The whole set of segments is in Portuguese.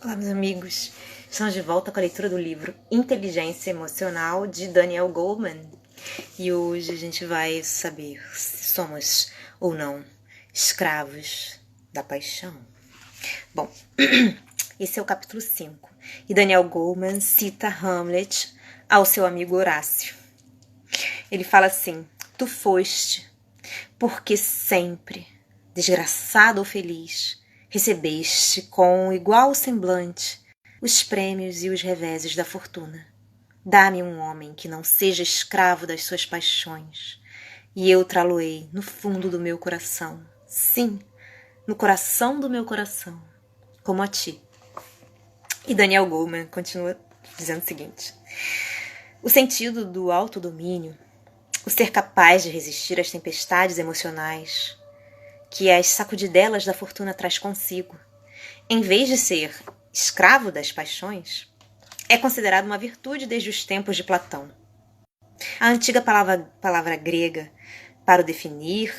Olá, meus amigos. Estamos de volta com a leitura do livro Inteligência Emocional, de Daniel Goleman. E hoje a gente vai saber se somos ou não escravos da paixão. Bom, esse é o capítulo 5. E Daniel Goleman cita Hamlet ao seu amigo Horácio. Ele fala assim: tu foste, porque sempre, desgraçado ou feliz, recebeste com igual semblante os prêmios e os reveses da fortuna. Dá-me um homem que não seja escravo das suas paixões, e eu trá-lo-ei no fundo do meu coração, sim, no coração do meu coração, como a ti. E Daniel Goleman continua dizendo o seguinte: o sentido do autodomínio, o ser capaz de resistir às tempestades emocionais que as sacudidelas da fortuna traz consigo, em vez de ser escravo das paixões, é considerado uma virtude desde os tempos de Platão. A antiga palavra grega para o definir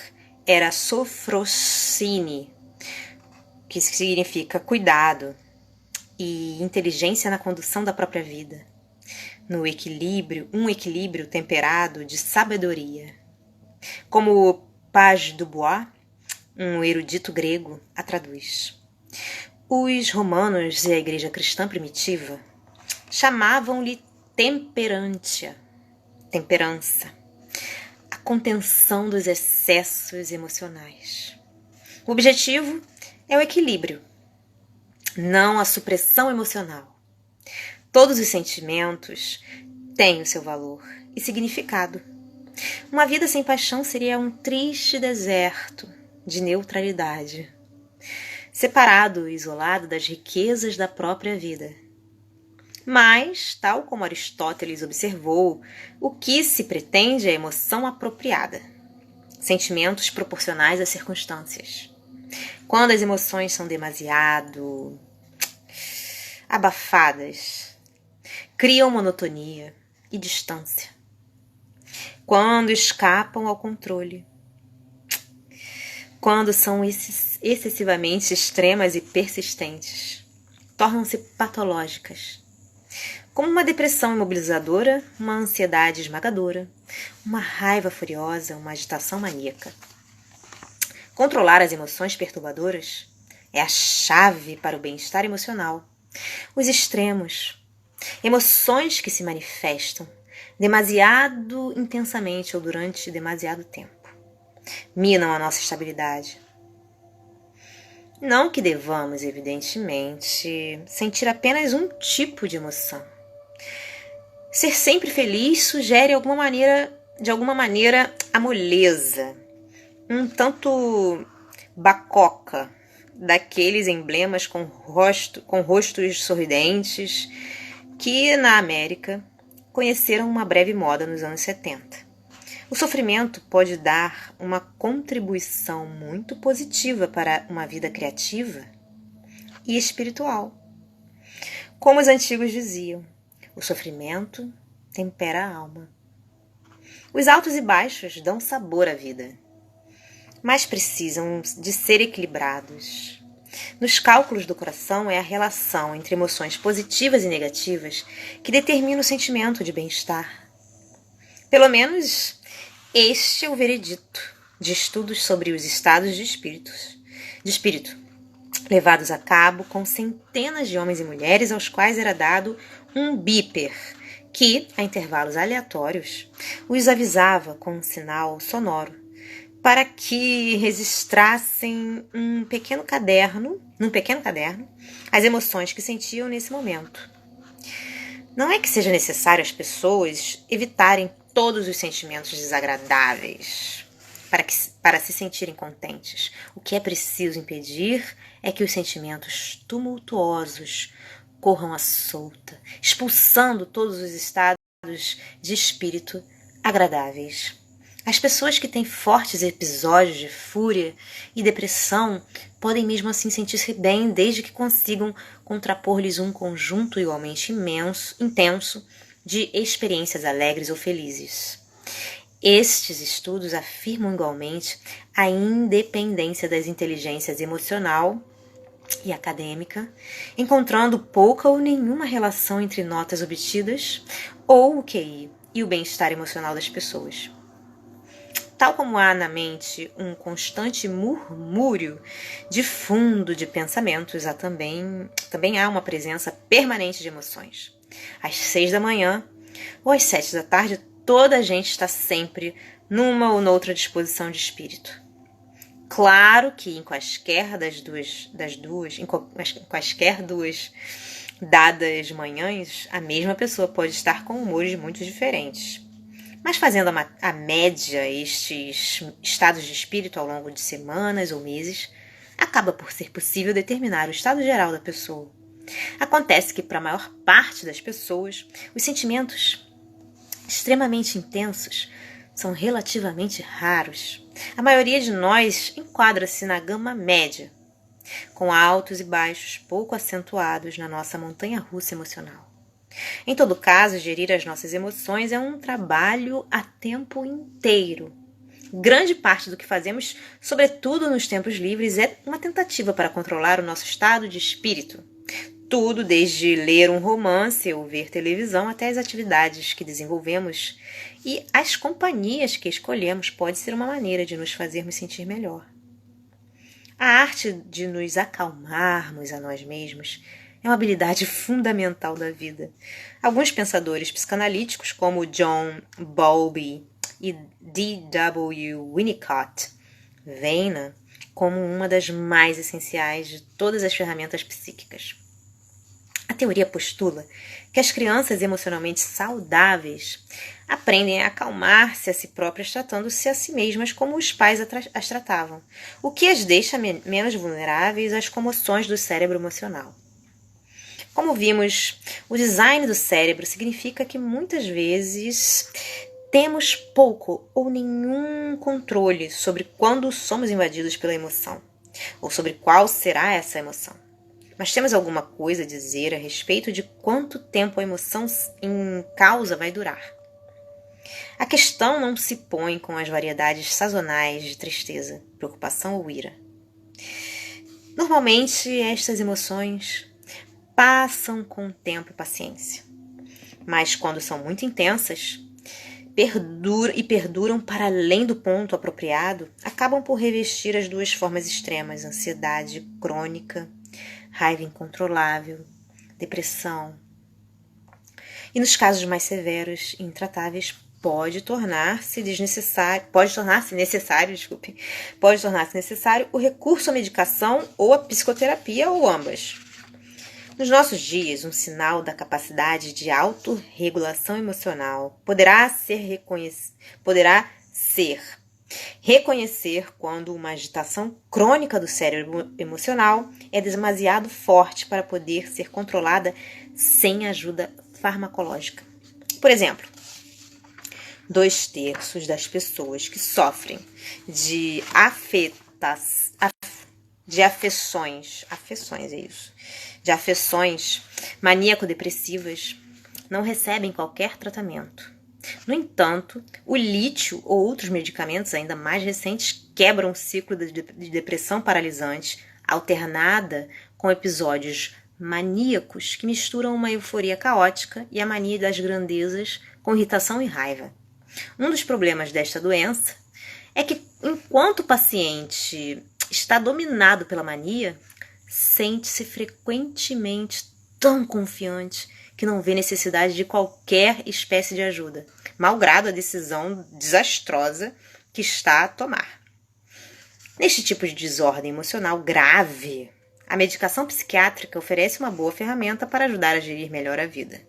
era sophrosine, que significa cuidado e inteligência na condução da própria vida, no equilíbrio, um equilíbrio temperado de sabedoria. Como Page Dubois, um erudito grego, a traduz. Os romanos e a igreja cristã primitiva chamavam-lhe temperantia, temperança, a contenção dos excessos emocionais. O objetivo é o equilíbrio, não a supressão emocional. Todos os sentimentos têm o seu valor e significado. Uma vida sem paixão seria um triste deserto de neutralidade, separado e isolado das riquezas da própria vida. Mas, tal como Aristóteles observou, o que se pretende é a emoção apropriada, sentimentos proporcionais às circunstâncias. Quando as emoções são demasiado abafadas, criam monotonia e distância. Quando escapam ao controle, quando são excessivamente extremas e persistentes, tornam-se patológicas, como uma depressão imobilizadora, uma ansiedade esmagadora, uma raiva furiosa, uma agitação maníaca. Controlar as emoções perturbadoras é a chave para o bem-estar emocional. Os extremos, emoções que se manifestam demasiado intensamente ou durante demasiado tempo, minam a nossa estabilidade. Não que devamos, evidentemente, sentir apenas um tipo de emoção. Ser sempre feliz sugere de alguma maneira a moleza, um tanto bacoca daqueles emblemas com rostos sorridentes que, na América, conheceram uma breve moda nos anos 70. O sofrimento pode dar uma contribuição muito positiva para uma vida criativa e espiritual. Como os antigos diziam, o sofrimento tempera a alma. Os altos e baixos dão sabor à vida, mas precisam de ser equilibrados. Nos cálculos do coração é a relação entre emoções positivas e negativas que determina o sentimento de bem-estar. Pelo menos este é o veredito de estudos sobre os estados de espírito, levados a cabo com centenas de homens e mulheres aos quais era dado um bíper, que, a intervalos aleatórios, os avisava com um sinal sonoro, para que registrassem num pequeno caderno, as emoções que sentiam nesse momento. Não é que seja necessário as pessoas evitarem todos os sentimentos desagradáveis para se sentirem contentes. O que é preciso impedir é que os sentimentos tumultuosos corram à solta, expulsando todos os estados de espírito agradáveis. As pessoas que têm fortes episódios de fúria e depressão podem mesmo assim sentir-se bem, desde que consigam contrapor-lhes um conjunto igualmente intenso de experiências alegres ou felizes. Estes estudos afirmam igualmente a independência das inteligências emocional e acadêmica, encontrando pouca ou nenhuma relação entre notas obtidas ou o QI e o bem-estar emocional das pessoas. Tal como há na mente um constante murmúrio de fundo de pensamentos, também há uma presença permanente de emoções. Às 6 da manhã ou às 7 da tarde, toda a gente está sempre numa ou noutra disposição de espírito. Claro que em quaisquer duas dadas manhãs, a mesma pessoa pode estar com humores muito diferentes. Mas fazendo a média estes estados de espírito ao longo de semanas ou meses, acaba por ser possível determinar o estado geral da pessoa. Acontece que, para a maior parte das pessoas, os sentimentos extremamente intensos são relativamente raros. A maioria de nós enquadra-se na gama média, com altos e baixos pouco acentuados na nossa montanha-russa emocional. Em todo caso, gerir as nossas emoções é um trabalho a tempo inteiro. Grande parte do que fazemos, sobretudo nos tempos livres, é uma tentativa para controlar o nosso estado de espírito. Tudo desde ler um romance ou ver televisão até as atividades que desenvolvemos e as companhias que escolhemos pode ser uma maneira de nos fazermos sentir melhor. A arte de nos acalmarmos a nós mesmos é uma habilidade fundamental da vida. Alguns pensadores psicanalíticos, como John Bowlby e D.W. Winnicott, veem-na como uma das mais essenciais de todas as ferramentas psíquicas. A teoria postula que as crianças emocionalmente saudáveis aprendem a acalmar-se a si próprias, tratando-se a si mesmas como os pais as tratavam, o que as deixa menos vulneráveis às comoções do cérebro emocional. Como vimos, o design do cérebro significa que muitas vezes temos pouco ou nenhum controle sobre quando somos invadidos pela emoção, ou sobre qual será essa emoção. Mas temos alguma coisa a dizer a respeito de quanto tempo a emoção em causa vai durar. A questão não se põe com as variedades sazonais de tristeza, preocupação ou ira. Normalmente, estas emoções passam com tempo e paciência. Mas quando são muito intensas, perduram para além do ponto apropriado, acabam por revestir as duas formas extremas, ansiedade crônica, raiva incontrolável, depressão. E nos casos mais severos e intratáveis, pode tornar-se necessário o recurso à medicação ou à psicoterapia ou ambas. Nos nossos dias, um sinal da capacidade de autorregulação emocional poderá ser reconhecer quando uma agitação crônica do cérebro emocional é demasiado forte para poder ser controlada sem ajuda farmacológica. Por exemplo, 2/3 das pessoas que sofrem de afecções maníaco-depressivas não recebem qualquer tratamento. No entanto, o lítio ou outros medicamentos ainda mais recentes quebram o ciclo de depressão paralisante, alternada com episódios maníacos que misturam uma euforia caótica e a mania das grandezas com irritação e raiva. Um dos problemas desta doença é que, enquanto o paciente está dominado pela mania, sente-se frequentemente tão confiante que não vê necessidade de qualquer espécie de ajuda, malgrado a decisão desastrosa que está a tomar. Neste tipo de desordem emocional grave, a medicação psiquiátrica oferece uma boa ferramenta para ajudar a gerir melhor a vida.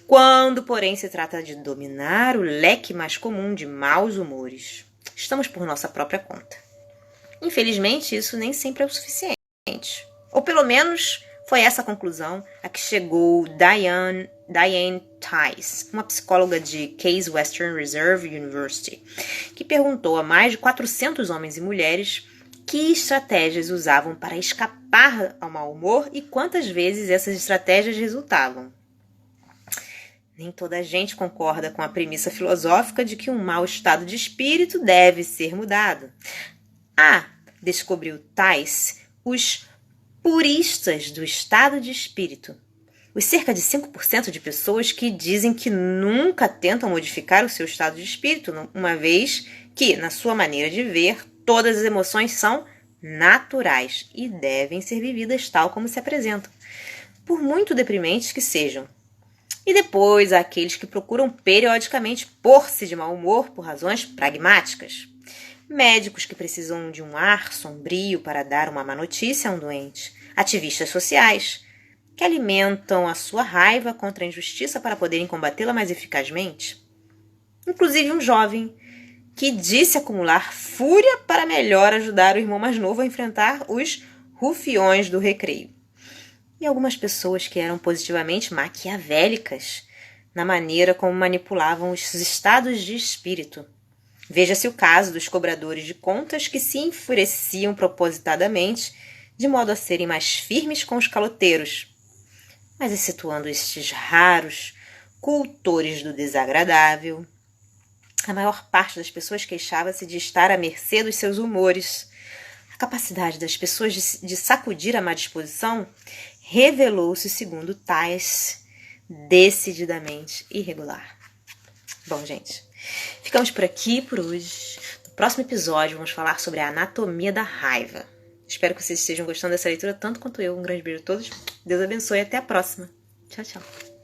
Quando, porém, se trata de dominar o leque mais comum de maus humores, estamos por nossa própria conta. Infelizmente, isso nem sempre é o suficiente. Ou pelo menos foi essa a conclusão a que chegou Diane Tice, uma psicóloga de Case Western Reserve University, que perguntou a mais de 400 homens e mulheres que estratégias usavam para escapar ao mau humor e quantas vezes essas estratégias resultavam. Nem toda a gente concorda com a premissa filosófica de que um mau estado de espírito deve ser mudado. Descobriu Tice, os puristas do estado de espírito, os cerca de 5% de pessoas que dizem que nunca tentam modificar o seu estado de espírito, uma vez que, na sua maneira de ver, todas as emoções são naturais e devem ser vividas tal como se apresentam, por muito deprimentes que sejam. E depois há aqueles que procuram periodicamente pôr-se de mau humor por razões pragmáticas. Médicos que precisam de um ar sombrio para dar uma má notícia a um doente. Ativistas sociais que alimentam a sua raiva contra a injustiça para poderem combatê-la mais eficazmente. Inclusive um jovem que disse acumular fúria para melhor ajudar o irmão mais novo a enfrentar os rufiões do recreio. E algumas pessoas que eram positivamente maquiavélicas na maneira como manipulavam os estados de espírito. Veja-se o caso dos cobradores de contas que se enfureciam propositadamente de modo a serem mais firmes com os caloteiros. Mas excetuando estes raros cultores do desagradável, a maior parte das pessoas queixava-se de estar à mercê dos seus humores. A capacidade das pessoas de sacudir a má disposição revelou-se, segundo tais, decididamente irregular. Bom, gente, ficamos por aqui por hoje. No próximo episódio vamos falar sobre a anatomia da raiva. Espero que vocês estejam gostando dessa leitura tanto quanto eu. Um grande beijo a todos. Deus abençoe e até a próxima. Tchau, tchau.